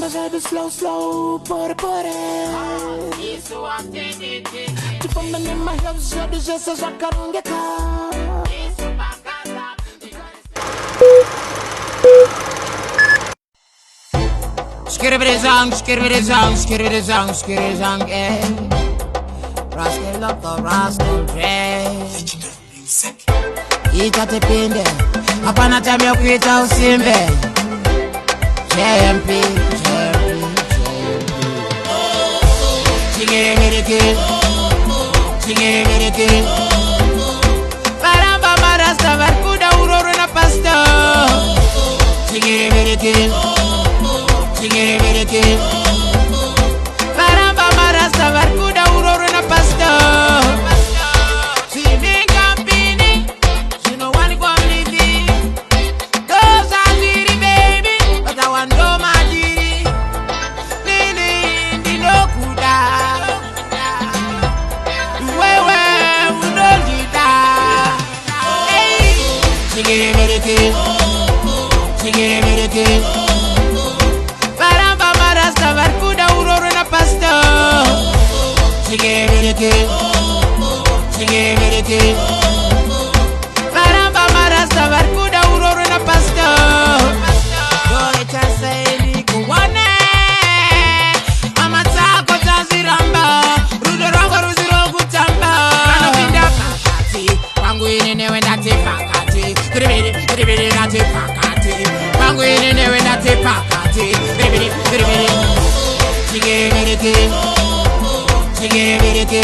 Exagero slow, put it. Tipo menino mais já DJ, você já carangueca. Skiribidizang, eh. Rascal up the rascal dress. Ita tepinde, hapana time ya kuita usimbe. JMP. Chingiriki. Baramba marasta barkuda uroro na pasta. Chingiriki. Baramba marasta barkuda uroro na pasta. Chingiriki. Baramba marasta barkuda uroro na pasta. Chingiriki. Baramba marasta barkuda uroro na pasta. Dole chasaili kuwane. Mama tako taziramba. Rudorongo ruziro kutamba. Kanapinda pakati. Pangu inene wenda tepakati. Kribiri nate pakati. Pangu inene wenda tepakati. Kribiri. Chingiriki.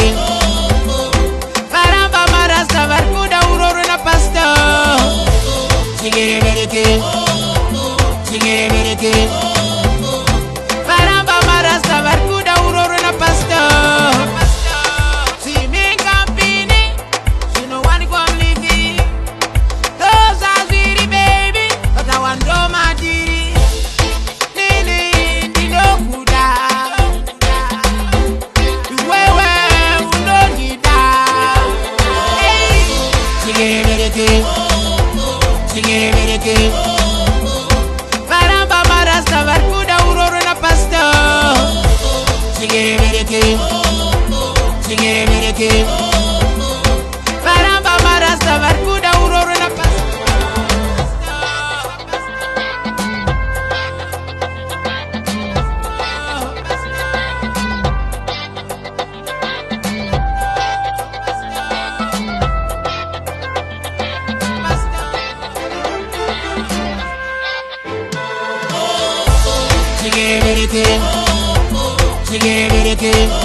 Baramba marasta barkuda uroro na pasta. Chingiriki. Baramba marasta barkuda uroro na pasta. See me company, you know one go living. Those are sweetie baby, but I want to my diri. Nini, no kuda. Wewe, uno nida. Chingiriki. Baramba marasta barkuda uroro na pasta. Chingiriki. Baramba marasta barkuda uroro na pasta. Chingiriki.